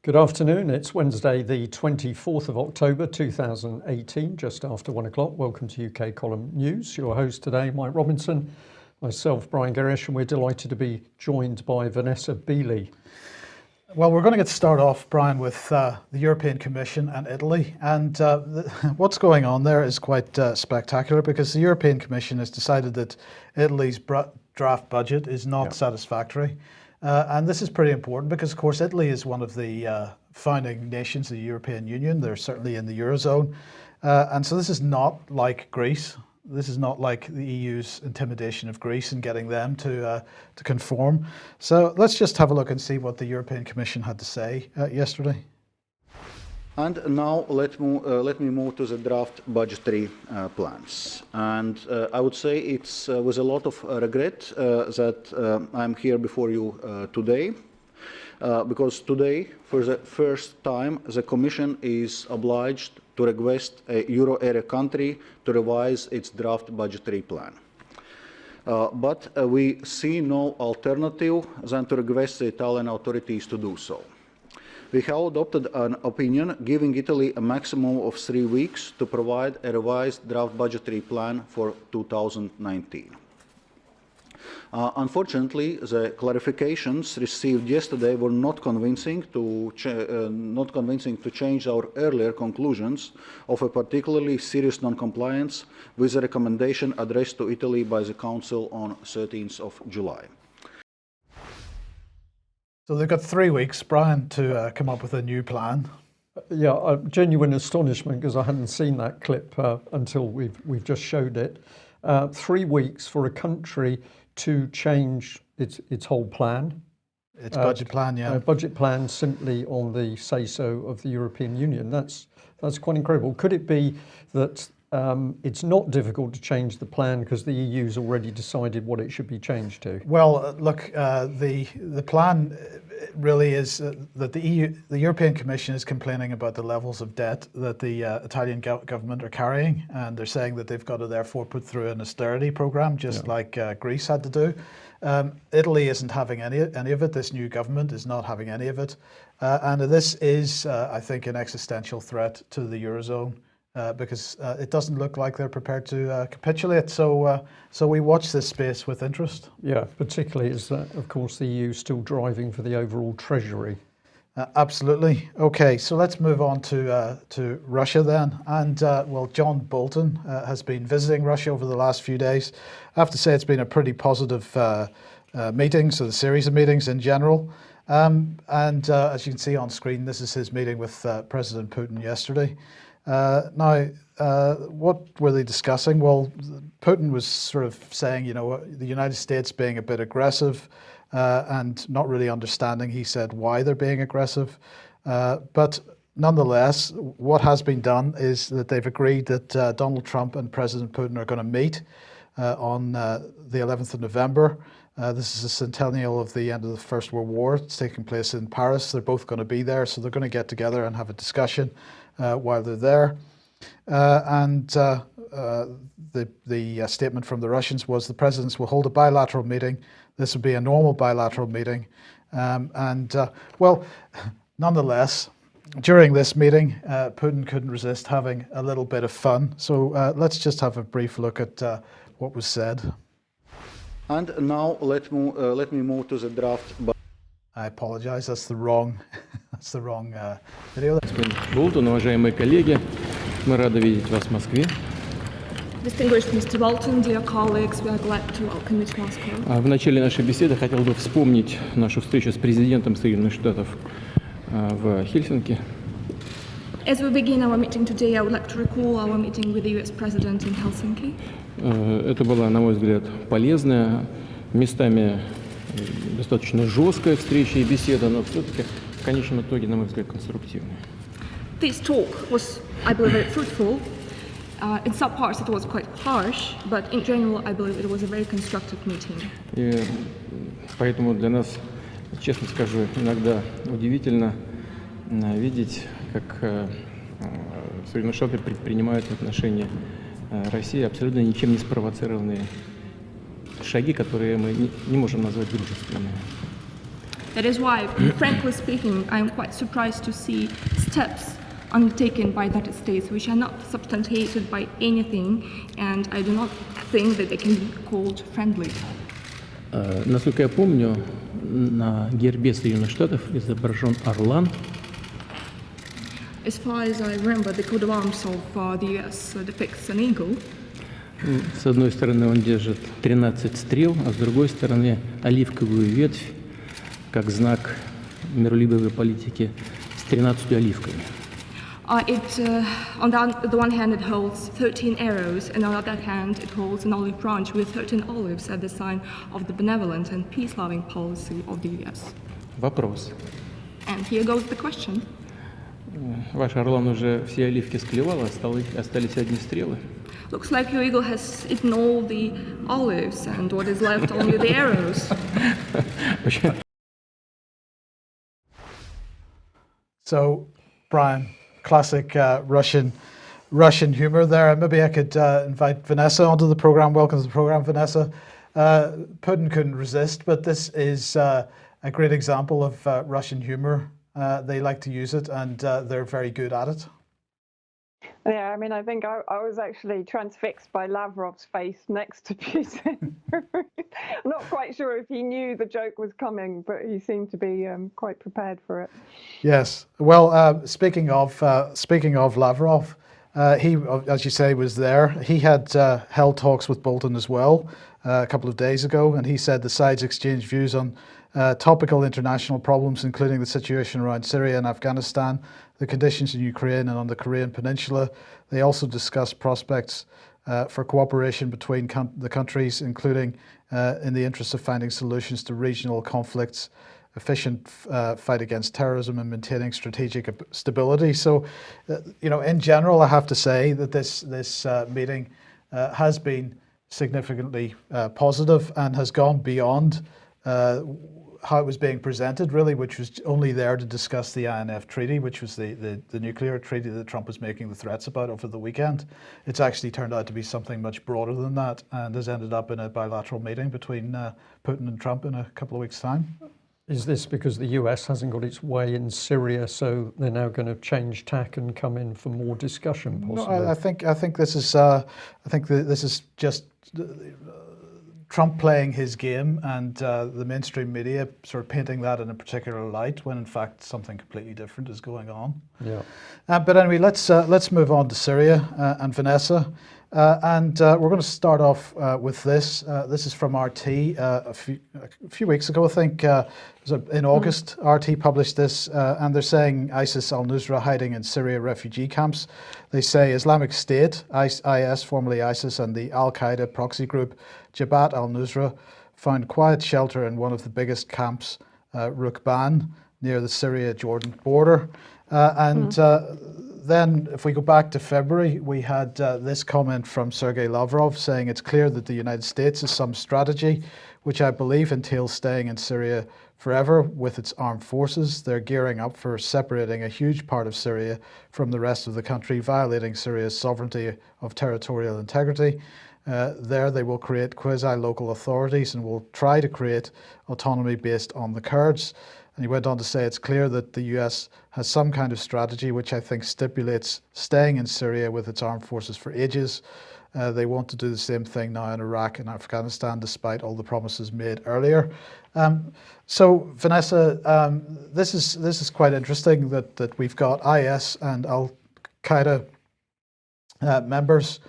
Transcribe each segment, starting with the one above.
Good afternoon. It's Wednesday, the 24th of October 2018, just after 1 o'clock. Welcome to UK Column News. Your host today, Mike Robinson, myself, Brian Gerrish, and we're delighted to be joined by Vanessa Beeley. Well, we're going to get started off, Brian, with the European Commission and Italy. And what's going on there is quite spectacular, because the European Commission has decided that Italy's draft budget is not satisfactory. And this is pretty important because, of course, Italy is one of the founding nations of the European Union. They're certainly in the Eurozone. And so this is not like Greece. This is not like the EU's intimidation of Greece and getting them to conform. So let's just have a look and see what the European Commission had to say yesterday. And now let me move to the draft budgetary plans. And I would say it's with a lot of regret that I'm here before you today, because today, for the first time, the Commission is obliged to request a Euro area country to revise its draft budgetary plan. But we see no alternative than to request the Italian authorities to do so. We have adopted an opinion giving Italy a maximum of 3 weeks to provide a revised draft budgetary plan for 2019. Unfortunately, the clarifications received yesterday were not convincing to change our earlier conclusions of a particularly serious non-compliance with the recommendation addressed to Italy by the Council on 13th of July. So they've got 3 weeks, Brian, to come up with a new plan. Yeah, genuine astonishment, because I hadn't seen that clip until we've just showed it. 3 weeks for a country to change its whole plan. Its budget plan, yeah. Budget plan simply on the say-so of the European Union. That's quite incredible. Could it be that it's not difficult to change the plan because the EU's already decided what it should be changed to? Well, look, the plan really is that the European Commission is complaining about the levels of debt that the Italian government are carrying, and they're saying that they've got to therefore put through an austerity program, just like Greece had to do. Italy isn't having any of it. This new government is not having any of it, and this is, I think, an existential threat to the Eurozone. Because it doesn't look like they're prepared to capitulate. So we watch this space with interest. Yeah, particularly as, of course, the EU is still driving for the overall treasury. Absolutely. Okay, so let's move on to Russia then. And well, John Bolton has been visiting Russia over the last few days. I have to say it's been a pretty positive meeting, so the series of meetings in general. And as you can see on screen, this is his meeting with President Putin yesterday. Now, what were they discussing? Well, Putin was sort of saying, you know, the United States being a bit aggressive and not really understanding, he said, why they're being aggressive. But nonetheless, what has been done is that they've agreed that Donald Trump and President Putin are going to meet on the 11th of November. This is a centennial of the end of the First World War. It's taking place in Paris. They're both going to be there, so they're going to get together and have a discussion while they're there. The statement from the Russians was the presidents will hold a bilateral meeting. This would be a normal bilateral meeting. Well, nonetheless, during this meeting, Putin couldn't resist having a little bit of fun. So let's just have a brief look at what was said. And now let me move to the draft. I apologize, that's the wrong video. Bolton, уважаемые коллеги, мы рады видеть вас в Москве. Distinguished Mr. Bolton, dear colleagues, we are glad to welcome you to Moscow. В начале нашей беседы хотел бы вспомнить нашу встречу с президентом Соединенных Штатов в Хельсинки. As we begin our meeting today, I would like to recall our meeting with the US President in Helsinki. Это была, на мой взгляд, полезная, местами достаточно жесткая встреча и беседа, но все-таки в конечном итоге, на мой взгляд, конструктивная. This talk was, I believe, very fruitful. In some parts it was quite harsh, but in general, I believe it was a very constructive meeting. И поэтому для нас, честно скажу, иногда удивительно видеть, как Соединенные Штаты предпринимают в отношении России абсолютно ничем не спровоцированные шаги, которые мы не можем назвать дружественными. That is why, frankly speaking, I am quite surprised to see steps undertaken by the United States which are not substantiated by anything, and I do not think that they can be called friendly. Насколько я помню, на гербе Соединенных Штатов изображен орлан. As far as I remember, the coat of arms of the US depicts an eagle. С одной стороны он держит 13 стрел, а с другой стороны оливковую ветвь, как знак миролюбивой политики, с 13 оливками. On the one hand, it holds 13 arrows, and on the other hand, it holds an olive branch with 13 olives as the sign of the benevolent and peace-loving policy of the US. Вопрос. And here goes the question. Ваш орлан уже все оливки склевал, остались одни стрелы. Looks like your eagle has eaten all the olives, and what is left only the arrows. So, Brian, classic Russian humour there. And maybe I could invite Vanessa onto the programme. Welcome to the programme, Vanessa. Putin couldn't resist, but this is a great example of Russian humour. They like to use it, and they're very good at it. Yeah, I mean, I think I was actually transfixed by Lavrov's face next to Putin. I'm not quite sure if he knew the joke was coming, but he seemed to be quite prepared for it. Yes. Well, speaking of Lavrov, he, as you say, was there. He had held talks with Bolton as well a couple of days ago, and he said the sides exchanged views on topical international problems, including the situation around Syria and Afghanistan, the conditions in Ukraine and on the Korean Peninsula. They also discussed prospects for cooperation between the countries, including in the interest of finding solutions to regional conflicts, efficient fight against terrorism, and maintaining strategic stability. So, in general, I have to say that this meeting has been significantly positive and has gone beyond how it was being presented, really, which was only there to discuss the INF treaty, which was the nuclear treaty that Trump was making the threats about over the weekend. It's actually turned out to be something much broader than that, and has ended up in a bilateral meeting between Putin and Trump in a couple of weeks' time. Is this because the US hasn't got its way in Syria, so they're now going to change tack and come in for more discussion, possibly? No, I think this is just Trump playing his game, and the mainstream media sort of painting that in a particular light, when in fact something completely different is going on. Yeah. But anyway, let's move on to Syria and Vanessa. We're going to start off with this. This is from RT a few weeks ago, I think. It was in August. RT published this, and they're saying ISIS Al-Nusra hiding in Syria refugee camps. They say Islamic State, IS, formerly ISIS, and the Al-Qaeda proxy group Jabhat al-Nusra found quiet shelter in one of the biggest camps, Rukban, near the Syria-Jordan border. Then, if we go back to February, we had this comment from Sergei Lavrov saying it's clear that the United States has some strategy, which I believe entails staying in Syria forever with its armed forces. They're gearing up for separating a huge part of Syria from the rest of the country, violating Syria's sovereignty of territorial integrity. There they will create quasi-local authorities and will try to create autonomy based on the Kurds. And he went on to say it's clear that the US has some kind of strategy which I think stipulates staying in Syria with its armed forces for ages. They want to do the same thing now in Iraq and Afghanistan, despite all the promises made earlier. So, Vanessa, this is quite interesting that we've got IS and Al-Qaeda members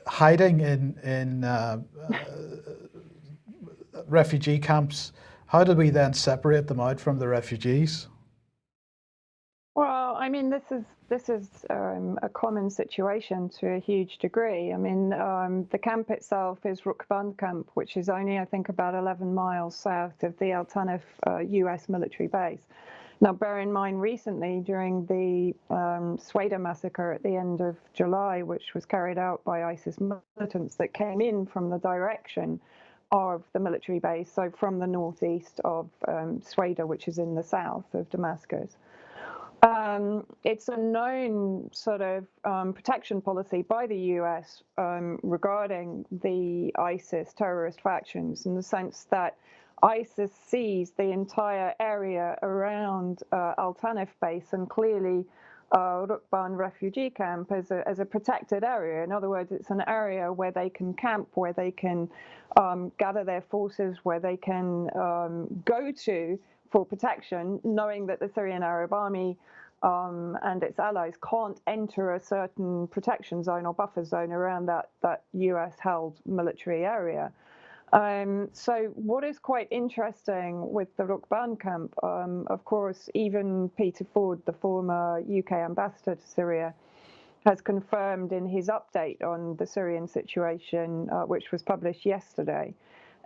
hiding in refugee camps. How do we then separate them out from the refugees? Well, I mean, this is a common situation to a huge degree. I mean, the camp itself is Rukban camp, which is only, I think, about 11 miles south of the Al-Tanf US military base. Now, bear in mind, recently, during the Sweda massacre at the end of July, which was carried out by ISIS militants that came in from the direction of the military base, so from the northeast of Sweda, which is in the south of Damascus. It's a known sort of protection policy by the US regarding the ISIS terrorist factions, in the sense that ISIS seized the entire area around Al-Tanf base and clearly Rukban refugee camp as a protected area. In other words, it's an area where they can camp, where they can gather their forces, where they can go to for protection, knowing that the Syrian Arab Army and its allies can't enter a certain protection zone or buffer zone around that US-held military area. So what is quite interesting with the Rukban camp, of course, even Peter Ford, the former UK ambassador to Syria, has confirmed in his update on the Syrian situation, which was published yesterday,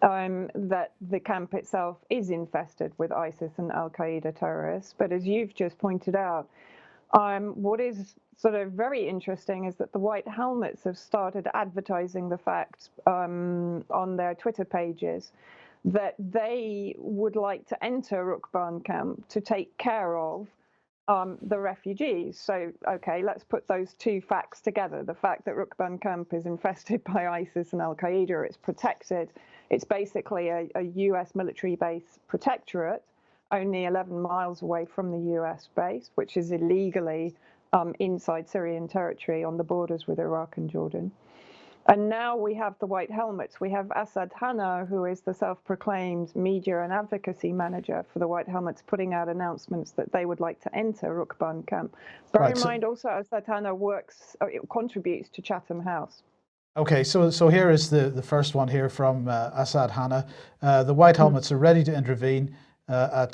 that the camp itself is infested with ISIS and Al-Qaeda terrorists. But as you've just pointed out, what is sort of very interesting is that the White Helmets have started advertising the fact on their Twitter pages that they would like to enter Rukban camp to take care of the refugees. So, okay, let's put those two facts together. The fact that Rukban camp is infested by ISIS and Al-Qaeda, it's protected. It's basically a US military base protectorate, only 11 miles away from the US base, which is illegally inside Syrian territory on the borders with Iraq and Jordan. And now we have the White Helmets. We have Asad Hanna, who is the self-proclaimed media and advocacy manager for the White Helmets, putting out announcements that they would like to enter Rukban camp. Bear in mind also Asad Hanna contributes to Chatham House. Okay, so here is the first one here from Asad Hanna. The White Helmets are ready to intervene at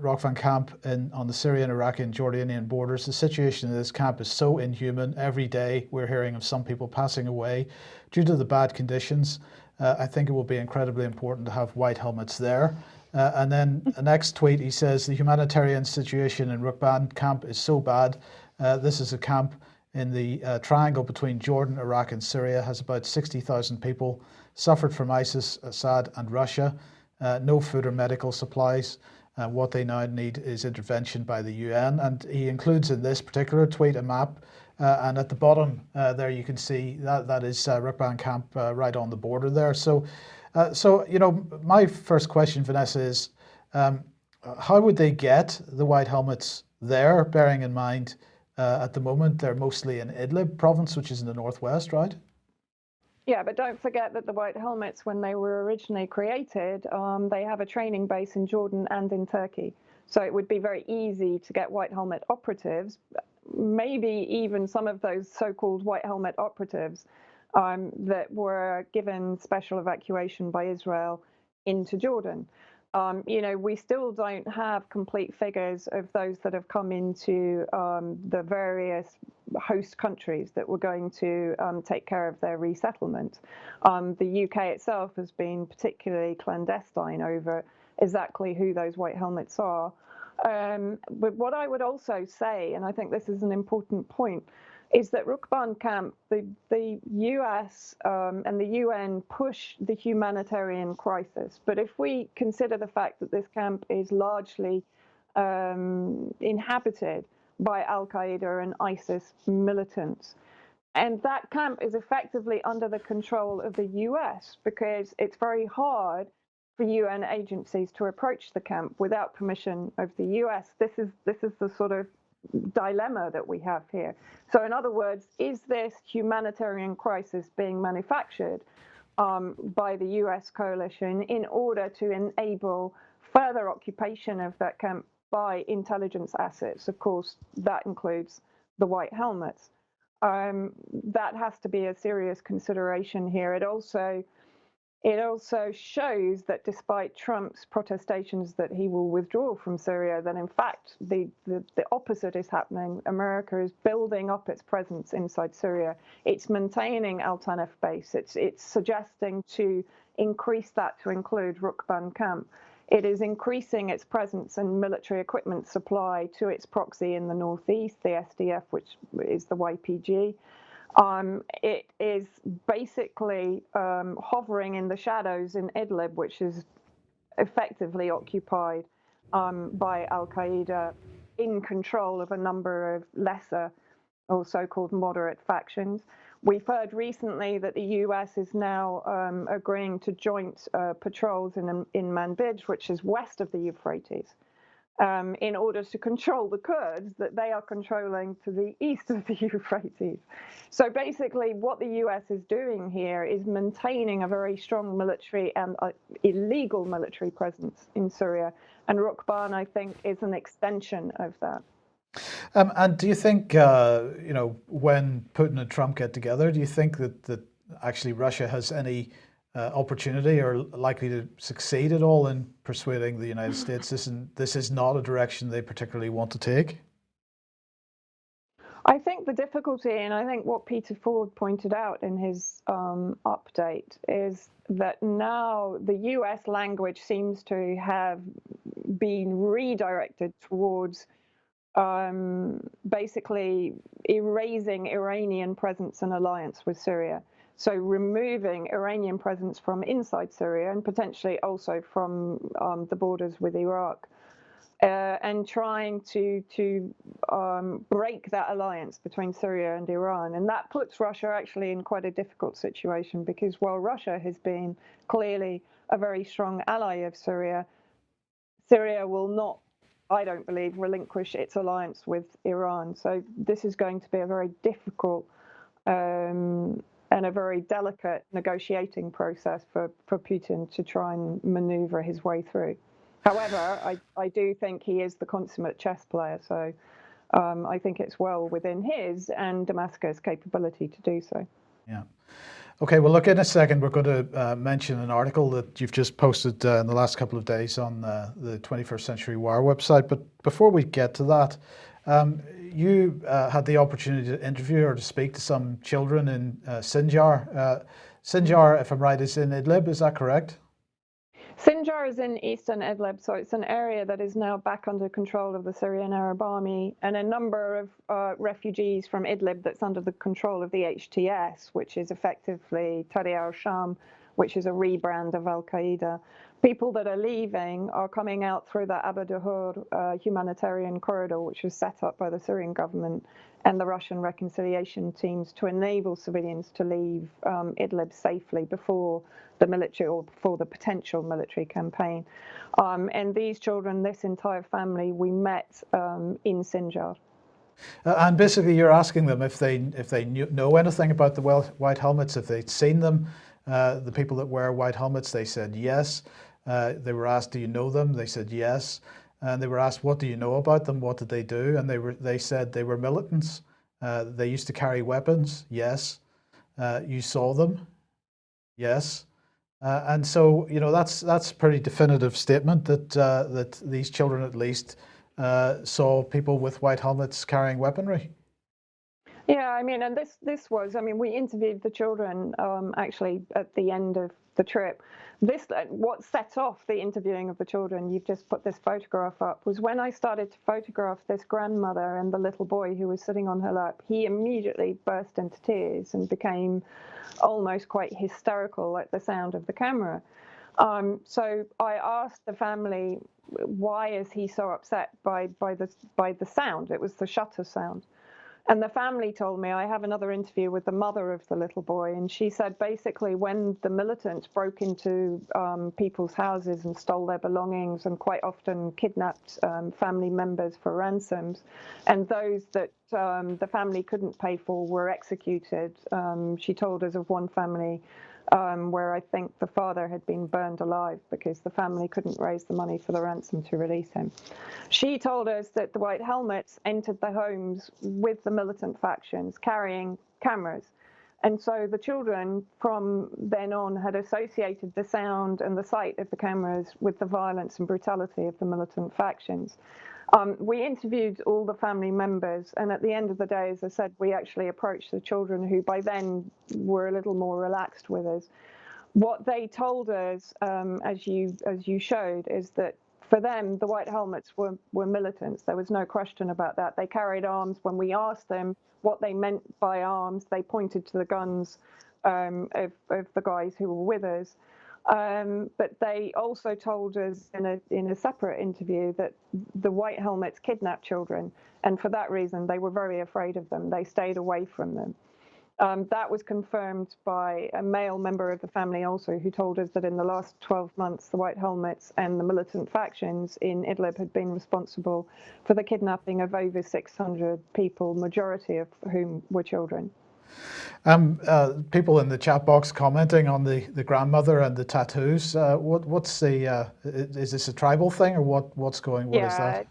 Rukban camp on the Syrian, Iraqi and Jordanian borders. The situation in this camp is so inhuman. Every day we're hearing of some people passing away due to the bad conditions. I think it will be incredibly important to have White Helmets there. And then the next tweet, he says, the humanitarian situation in Rukban camp is so bad. This is a camp in the triangle between Jordan, Iraq and Syria, has about 60,000 people, suffered from ISIS, Assad and Russia. No food or medical supplies. What they now need is intervention by the UN. And he includes in this particular tweet a map. And at the bottom there you can see that is Rukban camp right on the border there. So you know, my first question, Vanessa, is how would they get the White Helmets there, bearing in mind at the moment they're mostly in Idlib province, which is in the northwest, right? Yeah, but don't forget that the White Helmets, when they were originally created, they have a training base in Jordan and in Turkey. So it would be very easy to get White Helmet operatives, maybe even some of those so-called White Helmet operatives that were given special evacuation by Israel into Jordan. You know, we still don't have complete figures of those that have come into the various host countries that were going to take care of their resettlement. The UK itself has been particularly clandestine over exactly who those White Helmets are. But what I would also say, and I think this is an important point, is that Rukban camp, the US and the UN push the humanitarian crisis. But if we consider the fact that this camp is largely inhabited by Al-Qaeda and ISIS militants, and that camp is effectively under the control of the US, because it's very hard for UN agencies to approach the camp without permission of the US. This is the sort of dilemma that we have here. So in other words, is this humanitarian crisis being manufactured by the US coalition in order to enable further occupation of that camp by intelligence assets? Of course, that includes the White Helmets. That has to be a serious consideration here. It also shows that despite Trump's protestations that he will withdraw from Syria, that in fact the opposite is happening. America is building up its presence inside Syria. It's maintaining Al-Tanf base. It's suggesting to increase that to include Rukban camp. It is increasing its presence and military equipment supply to its proxy in the northeast, the SDF, which is the YPG. It is basically hovering in the shadows in Idlib, which is effectively occupied by Al-Qaeda, in control of a number of lesser or so-called moderate factions. We've heard recently that the US is now agreeing to joint patrols in Manbij, which is west of the Euphrates, in order to control the Kurds that they are controlling to the east of the Euphrates. So basically what the US is doing here is maintaining a very strong military and illegal military presence in Syria. And Rukban, I think, is an extension of that. And do you think, when Putin and Trump get together, do you think that actually Russia has any opportunity or likely to succeed at all in persuading the United States this is not a direction they particularly want to take? I think the difficulty, and I think what Peter Ford pointed out in his update, is that now the US language seems to have been redirected towards basically erasing Iranian presence and alliance with Syria. So removing Iranian presence from inside Syria and potentially also from the borders with Iraq, and trying to break that alliance between Syria and Iran. And that puts Russia actually in quite a difficult situation, because while Russia has been clearly a very strong ally of Syria, Syria will not, I don't believe, relinquish its alliance with Iran. So this is going to be a very difficult and a very delicate negotiating process for Putin to try and maneuver his way through. However, I do think he is the consummate chess player, so I think it's well within his and Damascus' capability to do so. Yeah. Okay, well, look, in a second, we're going to mention an article that you've just posted in the last couple of days on the 21st Century Wire website. But before we get to that, you had the opportunity to interview or to speak to some children in Sinjar. Sinjar, if I'm right, is in Idlib, is that correct? Sinjar is in eastern Idlib, so it's an area that is now back under control of the Syrian Arab Army, and a number of refugees from Idlib that's under the control of the HTS, which is effectively Tahrir al-Sham, which is a rebrand of Al-Qaeda. People that are leaving are coming out through the Abu Duhur humanitarian corridor, which was set up by the Syrian government and the Russian reconciliation teams to enable civilians to leave Idlib safely before the military or before the potential military campaign. And these children, this entire family, we met in Sinjar. And basically you're asking them if they know anything about the white helmets, if they'd seen them. The people that wear white helmets, they said yes. They were asked, do you know them? They said yes. And they were asked, what do you know about them? What did they do? And they said they were militants. They used to carry weapons. Yes. You saw them. Yes. And so, that's a pretty definitive statement that these children at least saw people with white helmets carrying weaponry. Yeah, I mean, and this was, we interviewed the children actually at the end of the trip. What set off the interviewing of the children, you've just put this photograph up, was when I started to photograph this grandmother and the little boy who was sitting on her lap. He immediately burst into tears and became almost quite hysterical at the sound of the camera. So I asked the family, why is he so upset by the sound? It was the shutter sound. And the family told me, I have another interview with the mother of the little boy, and she said basically when the militants broke into people's houses and stole their belongings and quite often kidnapped family members for ransoms, and those that the family couldn't pay for were executed. She told us of one family where I think the father had been burned alive because the family couldn't raise the money for the ransom to release him. She told us that the white helmets entered the homes with the militant factions carrying cameras. And so the children from then on had associated the sound and the sight of the cameras with the violence and brutality of the militant factions. We interviewed all the family members, and at the end of the day, as I said, we actually approached the children who by then were a little more relaxed with us. What they told us, as you showed, is that for them, the white helmets were militants. There was no question about that. They carried arms. When we asked them what they meant by arms, they pointed to the guns of the guys who were with us. But they also told us in a separate interview that the White Helmets kidnapped children, and for that reason they were very afraid of them. They stayed away from them. That was confirmed by a male member of the family also, who told us that in the last 12 months, the White Helmets and the militant factions in Idlib had been responsible for the kidnapping of over 600 people, majority of whom were children. People in the chat box commenting on the grandmother and the tattoos. What's the? Is this a tribal thing, or what's going? What is that?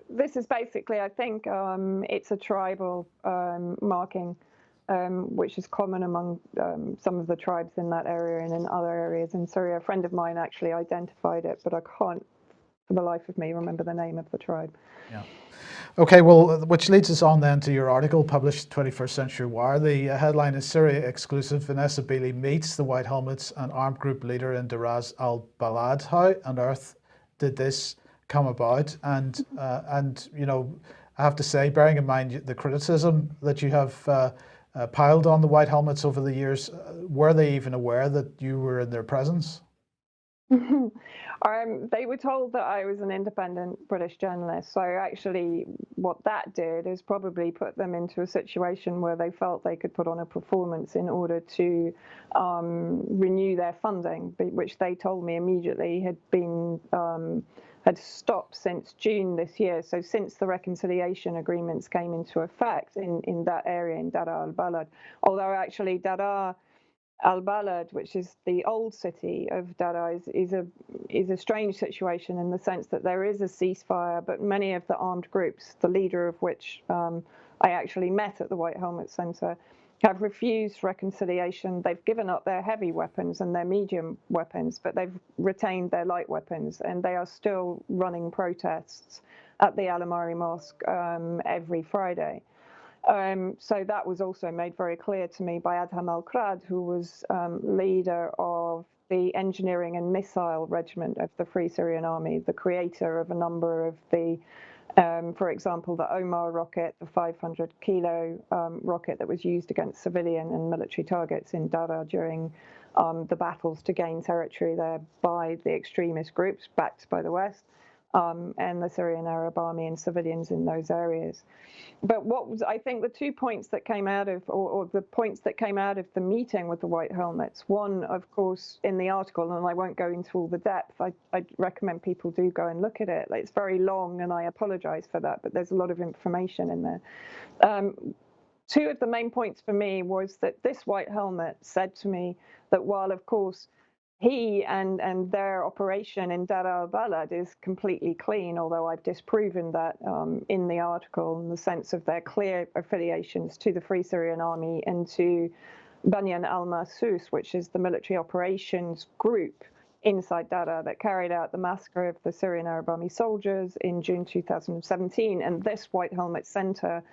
This is basically, I think, it's a tribal marking, which is common among some of the tribes in that area and in other areas in Syria. A friend of mine actually identified it, but I can't, for the life of me, remember the name of the tribe. Yeah. Okay, well, which leads us on then to your article published 21st Century Wire. The headline is Syria exclusive. Vanessa Beeley meets the White Helmets and armed group leader in Dara'a Al Balad. How on earth did this come about? And you know, I have to say, bearing in mind the criticism that you have piled on the White Helmets over the years, were they even aware that you were in their presence? They were told that I was an independent British journalist. So actually what that did is probably put them into a situation where they felt they could put on a performance in order to renew their funding, which they told me immediately had stopped since June this year. So since the reconciliation agreements came into effect in that area, in Dara'a Al Balad, although actually Dara'a Al Balad, which is the old city of Dara'a, is a strange situation in the sense that there is a ceasefire, but many of the armed groups, the leader of which I actually met at the White Helmet Centre, have refused reconciliation. They've given up their heavy weapons and their medium weapons, but they've retained their light weapons, and they are still running protests at the Al-Amari Mosque every Friday. So that was also made very clear to me by Adham al-Krad, who was leader of the engineering and missile regiment of the Free Syrian Army, the creator of a number of the, for example, the Omar rocket, the 500-kilo rocket that was used against civilian and military targets in Dara'a during the battles to gain territory there by the extremist groups backed by the West. And the Syrian Arab Army and civilians in those areas. But what was, I think, the 2 points that came out of, or the points that came out of the meeting with the White Helmets, one, of course, in the article, and I won't go into all the depth, I'd recommend people do go and look at it. It's very long, and I apologize for that, but there's a lot of information in there. Two of the main points for me was that this White Helmet said to me that while, of course, he and their operation in Dara'a Al Balad is completely clean, although I've disproven that in the article, in the sense of their clear affiliations to the Free Syrian Army and to Banyan al-Mahsus, which is the military operations group inside Dara'a that carried out the massacre of the Syrian Arab Army soldiers in June 2017. And this White Helmet Centre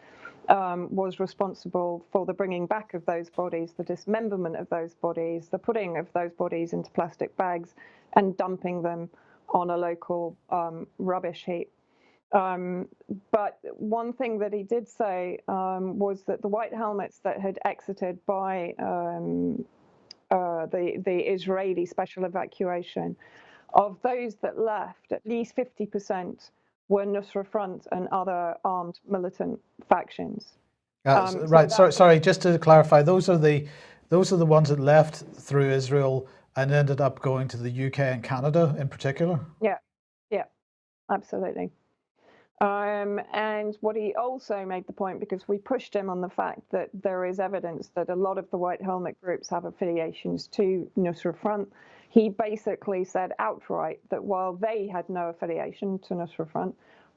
was responsible for the bringing back of those bodies, the dismemberment of those bodies, the putting of those bodies into plastic bags and dumping them on a local rubbish heap. But one thing that he did say was that the White Helmets that had exited by the Israeli special evacuation, of those that left, at least 50% were Nusra Front and other armed militant factions. Right. Sorry. Just to clarify, those are the ones that left through Israel and ended up going to the UK and Canada in particular. Yeah, absolutely. And what he also made the point, because we pushed him on the fact that there is evidence that a lot of the White Helmet groups have affiliations to Nusra Front. He basically said outright that while they had no affiliation to Nusra Front,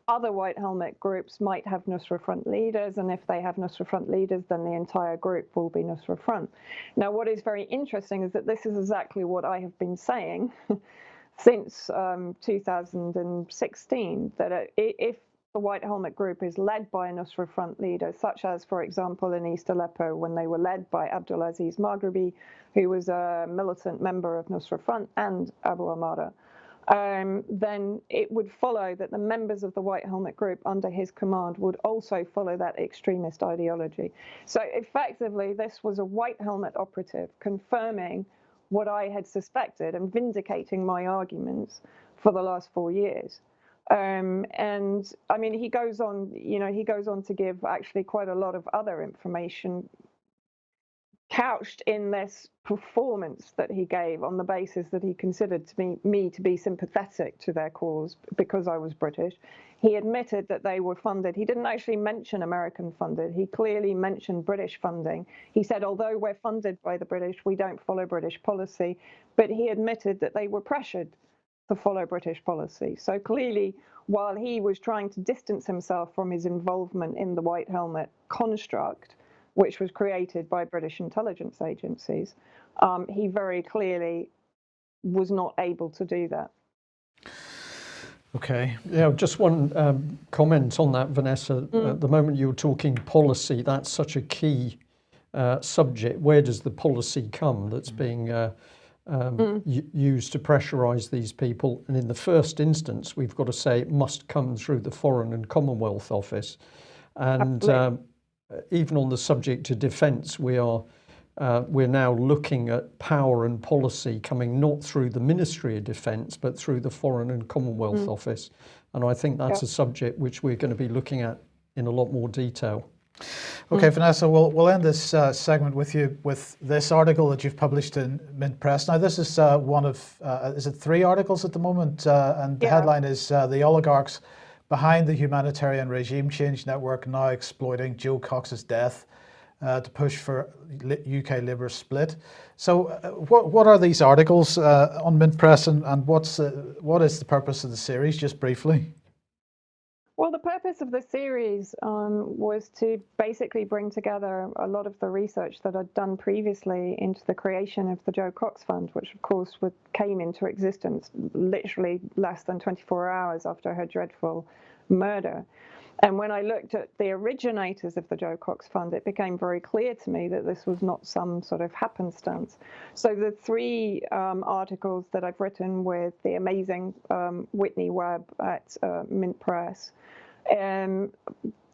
other White Helmet groups might have Nusra Front leaders, and if they have Nusra Front leaders, then the entire group will be Nusra Front. Now, what is very interesting is that this is exactly what I have been saying since 2016, that if the White Helmet group is led by a Nusra Front leader, such as, for example, in East Aleppo, when they were led by Abdulaziz Maghribi, who was a militant member of Nusra Front, and Abu Amara, then it would follow that the members of the White Helmet group under his command would also follow that extremist ideology. So effectively, this was a White Helmet operative confirming what I had suspected and vindicating my arguments for the last 4 years. And I mean, he goes on to give actually quite a lot of other information couched in this performance that he gave on the basis that he considered me to be sympathetic to their cause because I was British. He admitted that they were funded. He didn't actually mention American funded. He clearly mentioned British funding. He said, although we're funded by the British, we don't follow British policy. But he admitted that they were pressured to follow British policy. So clearly, while he was trying to distance himself from his involvement in the White Helmet construct, which was created by British intelligence agencies, he very clearly was not able to do that. Okay. Yeah, just one comment on that, Vanessa. At the moment you were talking policy, that's such a key subject. Where does the policy come that's being used to pressurise these people? And in the first instance, we've got to say it must come through the Foreign and Commonwealth Office. And even on the subject of defence, we're now looking at power and policy coming not through the Ministry of Defence, but through the Foreign and Commonwealth Office. And I think that's a subject which we're going to be looking at in a lot more detail. Okay, Vanessa, we'll end this segment with you with this article that you've published in Mint Press. Now, this is one of, is it 3 articles at the moment? And the headline is The Oligarchs Behind the Humanitarian Regime Change Network Now Exploiting Jo Cox's Death to Push for UK Labour Split. So what are these articles on Mint Press, and what is the purpose of the series, just briefly? Well, the purpose of the series was to basically bring together a lot of the research that I'd done previously into the creation of the Jo Cox Fund, which of course came into existence literally less than 24 hours after her dreadful murder. And when I looked at the originators of the Jo Cox Fund, it became very clear to me that this was not some sort of happenstance. So the 3 articles that I've written with the amazing Whitney Webb at Mint Press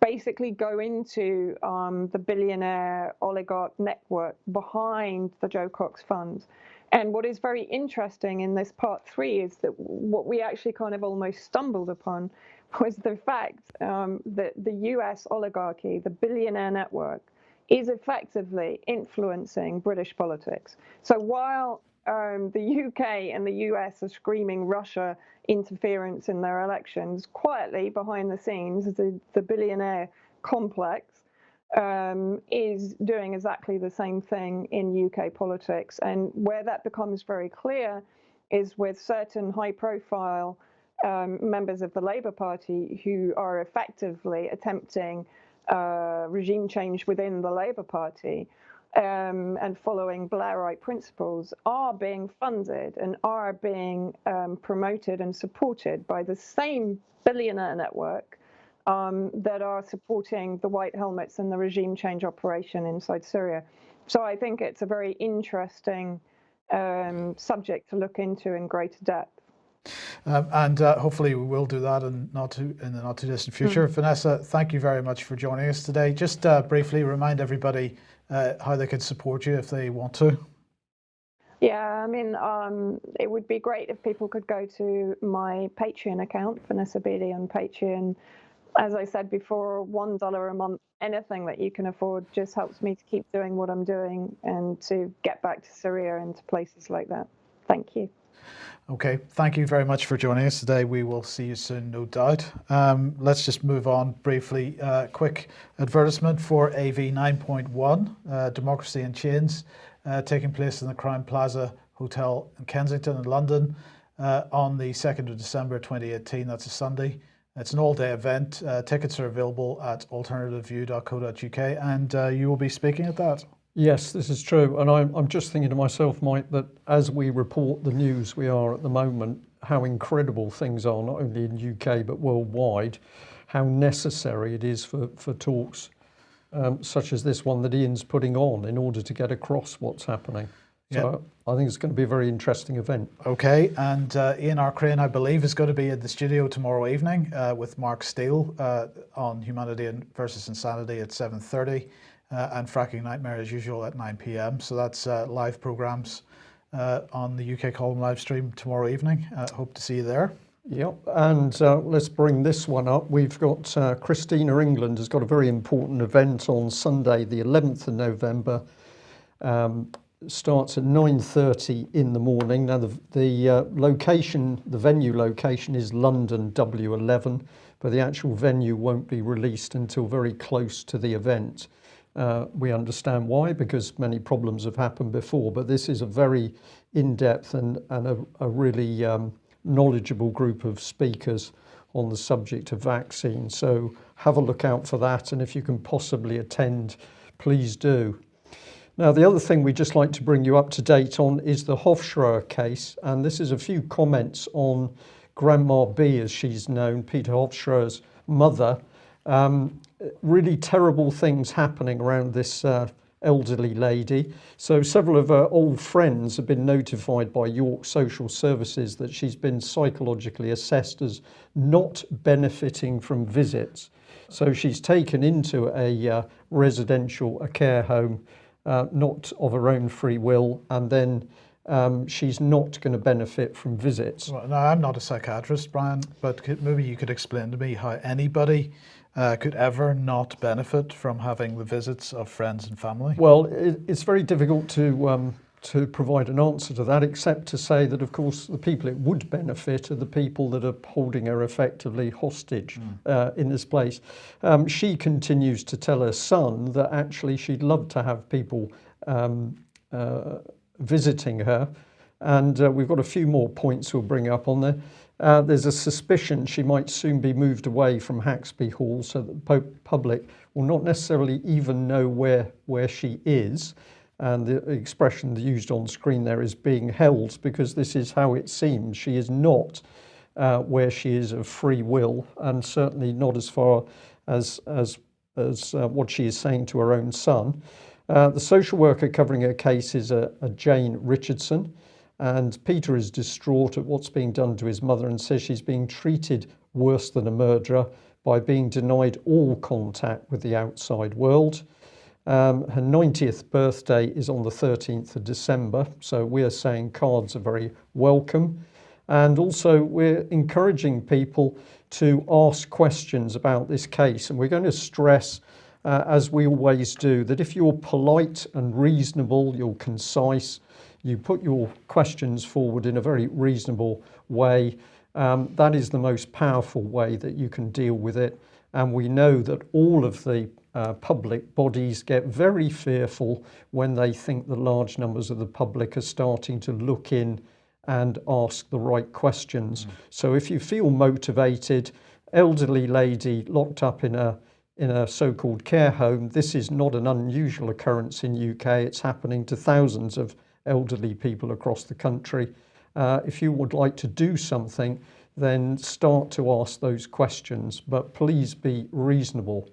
basically go into the billionaire oligarch network behind the Jo Cox Fund. And what is very interesting in this part 3 is that what we actually kind of almost stumbled upon was the fact that the US oligarchy, the billionaire network, is effectively influencing British politics. So while the UK and the US are screaming Russia interference in their elections, quietly behind the scenes, the billionaire complex is doing exactly the same thing in UK politics. And where that becomes very clear is with certain high-profile members of the Labour Party who are effectively attempting regime change within the Labour Party and following Blairite principles are being funded and are being promoted and supported by the same billionaire network that are supporting the White Helmets and the regime change operation inside Syria. So I think it's a very interesting subject to look into in greater depth. And hopefully we will do that in the not too distant future. Vanessa, thank you very much for joining us today. Just briefly remind everybody how they can support you if they want to. Yeah, I mean, it would be great if people could go to my Patreon account, Vanessa Beeley on Patreon. As I said before, $1 a month, anything that you can afford just helps me to keep doing what I'm doing and to get back to Syria and to places like that. Thank you. Okay, thank you very much for joining us today. We will see you soon, no doubt. Let's just move on briefly. Quick advertisement for AV 9.1, Democracy in Chains, taking place in the Crown Plaza Hotel in Kensington in London on the 2nd of December 2018. That's a Sunday. It's an all-day event. Tickets are available at alternativeview.co.uk, and you will be speaking at that. Yes, this is true. And I'm just thinking to myself, Mike, that as we report the news we are at the moment, how incredible things are, not only in the UK, but worldwide, how necessary it is for talks such as this one that Ian's putting on in order to get across what's happening. So I think it's going to be a very interesting event. Okay, and Ian Arcrane, I believe, is going to be in the studio tomorrow evening with Mark Steele on Humanity versus Insanity at 7:30. And Fracking Nightmare as usual at 9 p.m. So that's live programs on the UK column live stream tomorrow evening. Hope to see you there. Yep, and let's bring this one up. We've got Christina England has got a very important event on Sunday, the 11th of November. Starts at 9:30 in the morning. Now the location, the venue location is London W11, but the actual venue won't be released until very close to the event. We understand why, because many problems have happened before, but this is a very in-depth and a really knowledgeable group of speakers on the subject of vaccines. So have a look out for that, and if you can possibly attend, please do. Now, the other thing we'd just like to bring you up to date on is the Hofstra case, and this is a few comments on Grandma B, as she's known, Peter Hofstra's mother. Really terrible things happening around this elderly lady. So several of her old friends have been notified by York Social Services that she's been psychologically assessed as not benefiting from visits. So she's taken into a residential, a care home, not of her own free will, and then she's not going to benefit from visits. Well, now, I'm not a psychiatrist, Brian, but maybe you could explain to me how anybody could ever not benefit from having the visits of friends and family? Well, it's very difficult to provide an answer to that, except to say that, of course, the people it would benefit are the people that are holding her effectively hostage in this place. She continues to tell her son that actually she'd love to have people visiting her. And we've got a few more points we'll bring up on there. There's a suspicion she might soon be moved away from Haxby Hall so that the public will not necessarily even know where she is. And the expression used on screen there is being held, because this is how it seems. She is not where she is of free will, and certainly not as far as what she is saying to her own son. The social worker covering her case is a Jane Richardson, and Peter is distraught at what's being done to his mother and says she's being treated worse than a murderer by being denied all contact with the outside world. Her 90th birthday is on the 13th of December, so we're saying cards are very welcome. And also we're encouraging people to ask questions about this case, and we're going to stress, as we always do, that if you're polite and reasonable, you're concise, you put your questions forward in a very reasonable way, that is the most powerful way that you can deal with it. And we know that all of the public bodies get very fearful when they think the large numbers of the public are starting to look in and ask the right questions. So if you feel motivated, elderly lady locked up in a so-called care home, this is not an unusual occurrence in UK. It's happening to thousands of elderly people across the country. If you would like to do something, then start to ask those questions, but please be reasonable.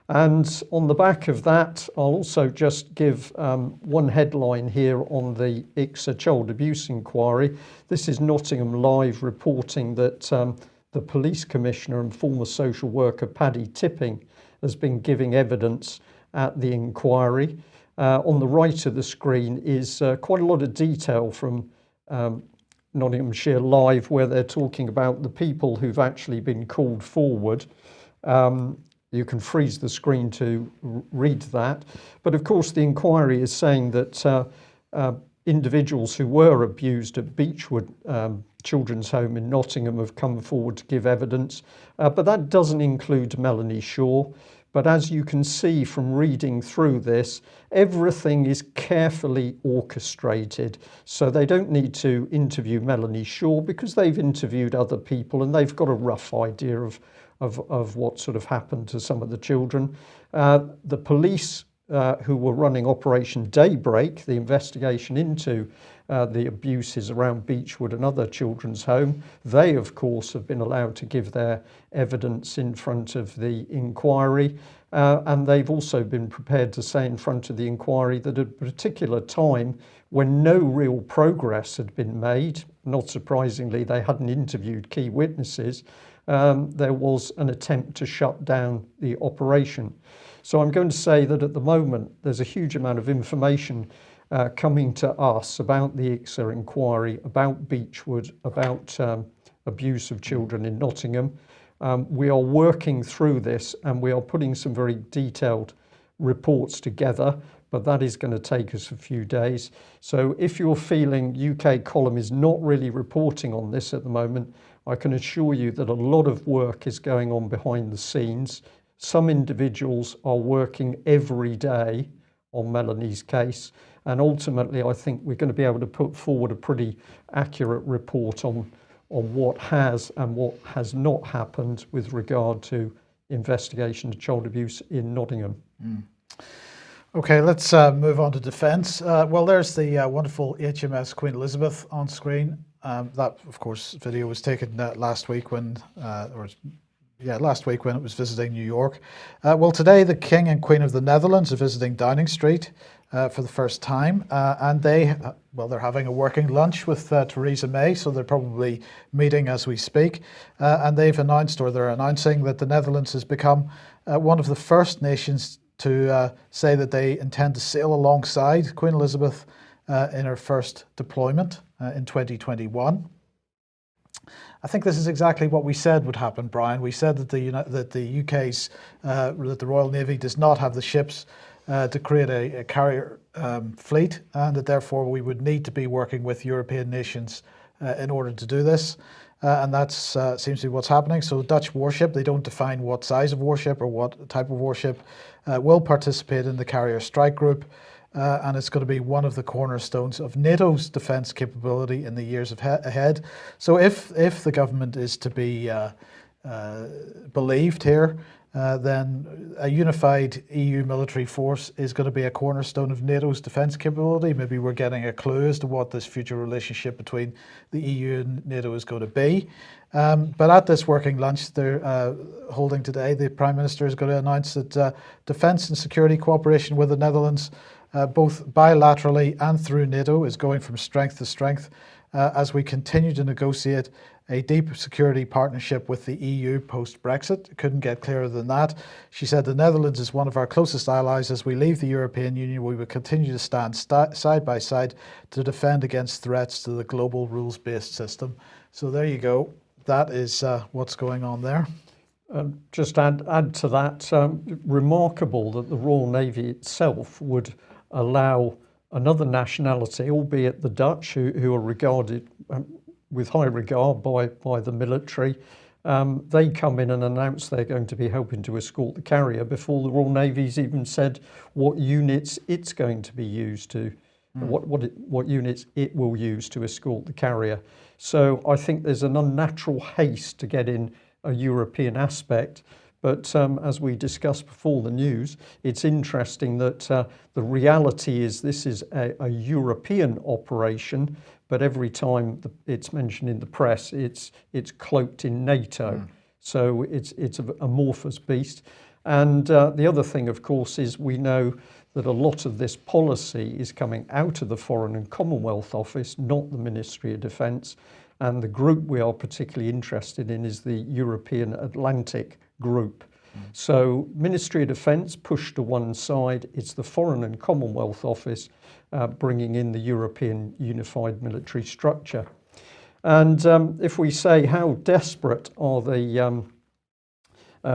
And on the back of that, I'll also just give one headline here on the IICSA child abuse inquiry. This is Nottingham Live reporting that the police commissioner and former social worker Paddy Tipping has been giving evidence at the inquiry. On the right of the screen is quite a lot of detail from Nottinghamshire Live, where they're talking about the people who've actually been called forward. You can freeze the screen to read that. But of course, the inquiry is saying that individuals who were abused at Beechwood Children's Home in Nottingham have come forward to give evidence. But that doesn't include Melanie Shaw. But as you can see from reading through this, everything is carefully orchestrated. So they don't need to interview Melanie Shaw because they've interviewed other people and they've got a rough idea of what sort of happened to some of the children. The police who were running Operation Daybreak, the investigation into the abuses around Beechwood and other children's home, they of course have been allowed to give their evidence in front of the inquiry, and they've also been prepared to say in front of the inquiry that at a particular time when no real progress had been made, not surprisingly they hadn't interviewed key witnesses, there was an attempt to shut down the operation. So I'm going to say that at the moment there's a huge amount of information coming to us about the IICSA inquiry, about Beechwood, about abuse of children in Nottingham. We are working through this and we are putting some very detailed reports together, but that is going to take us a few days. So if you're feeling UK Column is not really reporting on this at the moment, I can assure you that a lot of work is going on behind the scenes. Some individuals are working every day on Melanie's case, and ultimately I think we're going to be able to put forward a pretty accurate report on what has and what has not happened with regard to investigation of child abuse in Nottingham. Okay, let's move on to defence. Well, there's the wonderful HMS Queen Elizabeth on screen. That, of course, video was taken last week when it was visiting New York. Well, today the King and Queen of the Netherlands are visiting Downing Street for the first time, and they're having a working lunch with Theresa May, so they're probably meeting as we speak. And they're announcing that the Netherlands has become one of the first nations to say that they intend to sail alongside Queen Elizabeth in her first deployment in 2021. I think this is exactly what we said would happen, Brian. We said that the UK's that the Royal Navy does not have the ships to create a carrier fleet, and that therefore we would need to be working with European nations in order to do this. And that seems to be what's happening. So Dutch warship, they don't define what size of warship or what type of warship, will participate in the carrier strike group. And it's going to be one of the cornerstones of NATO's defence capability in the years ahead. So if the government is to be believed here, then a unified EU military force is going to be a cornerstone of NATO's defence capability. Maybe we're getting a clue as to what this future relationship between the EU and NATO is going to be. But at this working lunch they're holding today, the Prime Minister is going to announce that defence and security cooperation with the Netherlands, both bilaterally and through NATO, is going from strength to strength as we continue to negotiate a deep security partnership with the EU post-Brexit. Couldn't get clearer than that. She said the Netherlands is one of our closest allies. As we leave the European Union, we will continue to stand side by side to defend against threats to the global rules-based system. So there you go. That is what's going on there. Just add to that, remarkable that the Royal Navy itself would allow another nationality, albeit the Dutch, who are regarded with high regard by the military. They come in and announce they're going to be helping to escort the carrier before the Royal Navy's even said what units it's going to be used to, what units it will use to escort the carrier. So I think there's an unnatural haste to get in a European aspect. But as we discussed before the news, it's interesting that the reality is this is a European operation, but every time it's mentioned in the press, it's cloaked in NATO. So it's an amorphous beast. And the other thing, of course, is we know that a lot of this policy is coming out of the Foreign and Commonwealth Office, not the Ministry of Defence. And the group we are particularly interested in is the European Atlantic Group. So Ministry of Defence pushed to one side, it's the Foreign and Commonwealth Office bringing in the European Unified Military Structure. And if we say how desperate are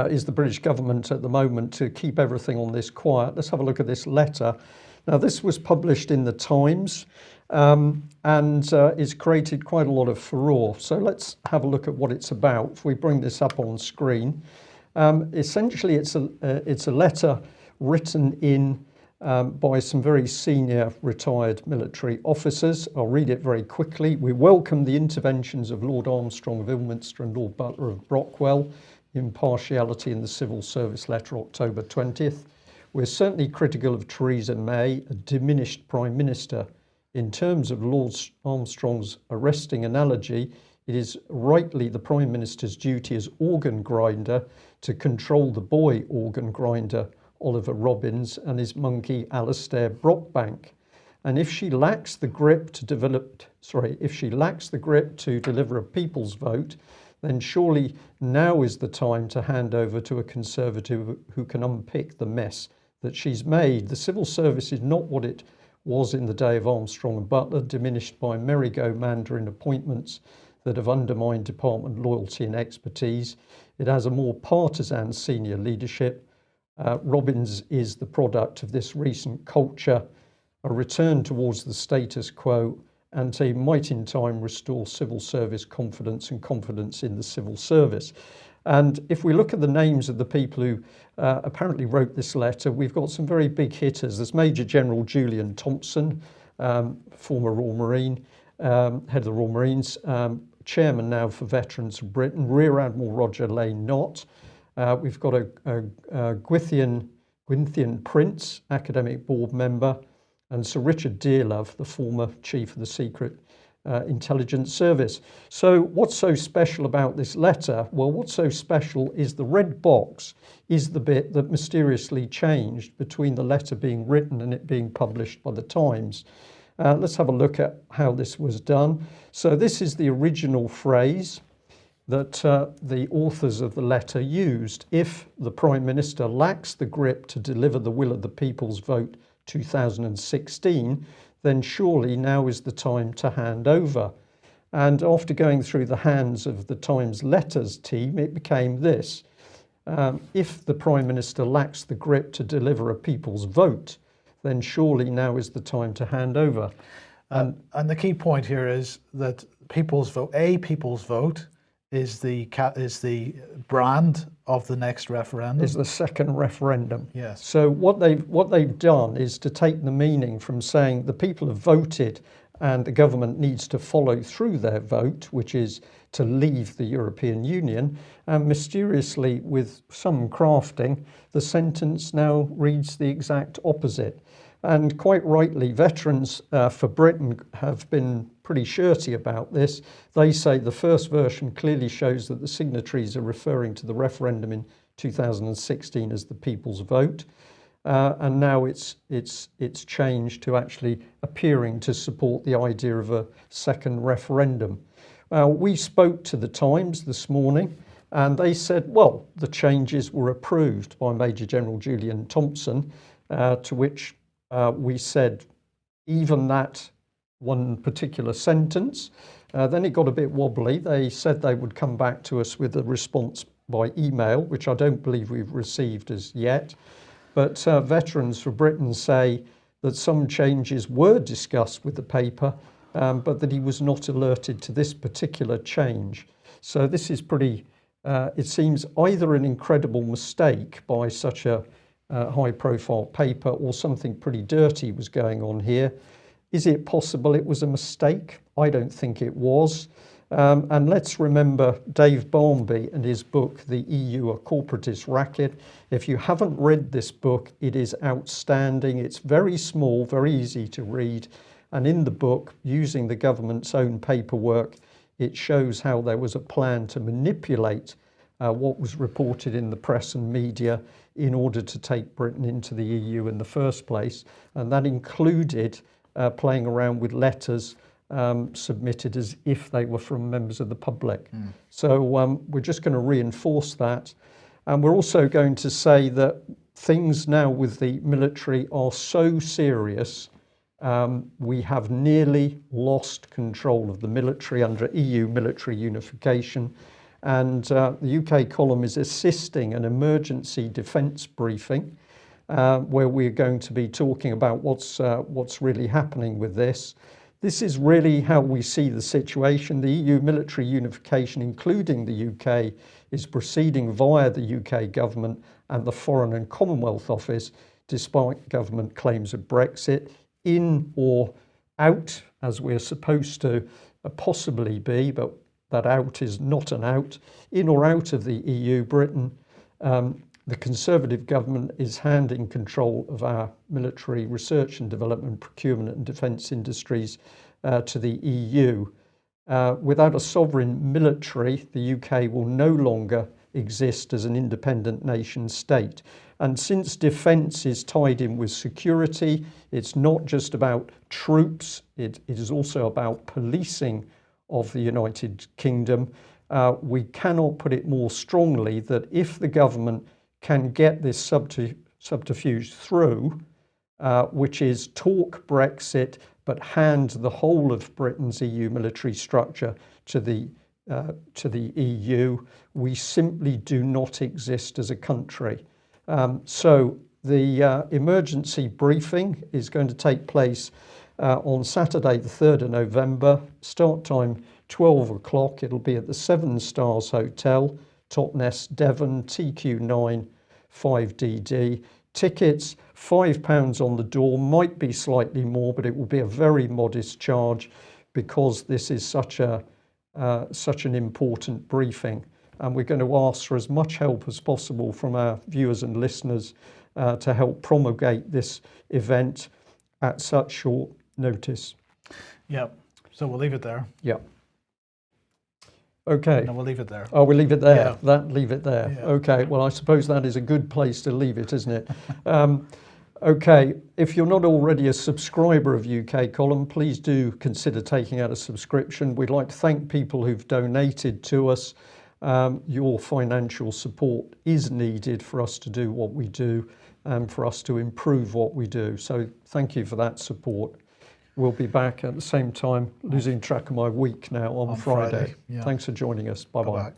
is the British government at the moment to keep everything on this quiet, let's have a look at this letter. Now this was published in the Times and it's created quite a lot of furore. So let's have a look at what it's about. If we bring this up on screen. Essentially, it's a letter written in by some very senior retired military officers. I'll read it very quickly. We welcome the interventions of Lord Armstrong of Ilminster and Lord Butler of Brockwell, impartiality in the civil service letter, October 20th. We're certainly critical of Theresa May, a diminished Prime Minister. In terms of Lord Armstrong's arresting analogy, it is rightly the Prime Minister's duty as organ grinder to control the boy organ grinder Oliver Robbins and his monkey Alastair Brockbank. And if she lacks the grip to deliver a people's vote, then surely now is the time to hand over to a Conservative who can unpick the mess that she's made. The civil service is not what it was in the day of Armstrong and Butler, diminished by merry-go-mandarin appointments that have undermined department loyalty and expertise. It has a more partisan senior leadership. Robbins is the product of this recent culture, a return towards the status quo, and he might in time restore civil service confidence and confidence in the civil service. And if we look at the names of the people who apparently wrote this letter, we've got some very big hitters. There's Major General Julian Thompson, former Royal Marine, head of the Royal Marines, chairman now for Veterans of Britain, Rear Admiral Roger Lane Nott. We've got a Gwynthean Prince, academic board member, and Sir Richard Dearlove, the former chief of the Secret Intelligence Service. So what's so special about this letter? Well, what's so special is the red box is the bit that mysteriously changed between the letter being written and it being published by the Times. Let's have a look at how this was done. So this is the original phrase that the authors of the letter used. If the Prime Minister lacks the grip to deliver the will of the people's vote 2016, then surely now is the time to hand over. And after going through the hands of the Times letters team, it became this. If the Prime Minister lacks the grip to deliver a people's vote, then surely now is the time to hand over. And the key point here is that people's vote is the brand of the next referendum. Is the second referendum. Yes. So what they've done is to take the meaning from saying the people have voted and the government needs to follow through their vote, which is to leave the European Union, and mysteriously, with some crafting, the sentence now reads the exact opposite. And quite rightly, Veterans for Britain have been pretty shirty about this. They say the first version clearly shows that the signatories are referring to the referendum in 2016 as the people's vote. And now it's changed to actually appearing to support the idea of a second referendum. We spoke to the Times this morning and they said, well, the changes were approved by Major General Julian Thompson, to which we said, even that one particular sentence. Then it got a bit wobbly. They said they would come back to us with a response by email, which I don't believe we've received as yet. But Veterans for Britain say that some changes were discussed with the paper, but that he was not alerted to this particular change. So this is pretty, it seems either an incredible mistake by such a high-profile paper or something pretty dirty was going on here. Is it possible it was a mistake? I don't think it was. And let's remember Dave Barmby and his book, The EU, a Corporatist Racket. If you haven't read this book, it is outstanding. It's very small, very easy to read. And in the book, using the government's own paperwork, it shows how there was a plan to manipulate what was reported in the press and media in order to take Britain into the EU in the first place. And that included playing around with letters submitted as if they were from members of the public. So we're just going to reinforce that. And we're also going to say that things now with the military are so serious, we have nearly lost control of the military under EU military unification. And the UK column is assisting an emergency defence briefing where we're going to be talking about what's really happening with this. This is really how we see the situation. The EU military unification, including the UK, is proceeding via the UK government and the Foreign and Commonwealth Office, despite government claims of Brexit, in or out, as we're supposed to possibly be, but that out is not an out, in or out of the EU. Britain, the Conservative government is handing control of our military research and development, procurement and defence industries to the EU. Without a sovereign military, the UK will no longer exist as an independent nation state. And since defence is tied in with security, it's not just about troops, it is also about policing of the United Kingdom. We cannot put it more strongly that if the government can get this subterfuge through, which is talk Brexit but hand the whole of Britain's EU military structure to the EU, we simply do not exist as a country. So the emergency briefing is going to take place on Saturday the 3rd of November, start time 12 o'clock. It'll be at the 7 Stars Hotel, Totnes, Devon, TQ9 5DD. Tickets, £5 on the door, might be slightly more, but it will be a very modest charge because this is such an important briefing. And we're going to ask for as much help as possible from our viewers and listeners to help promulgate this event at such short notice. Yeah, so we'll leave it there. Yeah. Okay. No, we'll leave it there. Oh, we'll leave it there. Yeah. Leave it there. Yeah. Okay. Well, I suppose that is a good place to leave it, isn't it? Okay. If you're not already a subscriber of UK Column, please do consider taking out a subscription. We'd like to thank people who've donated to us. Your financial support is needed for us to do what we do and for us to improve what we do. So thank you for that support. We'll be back at the same time, losing track of my week now on Friday. Yeah. Thanks for joining us. Bye-bye. Bye-bye.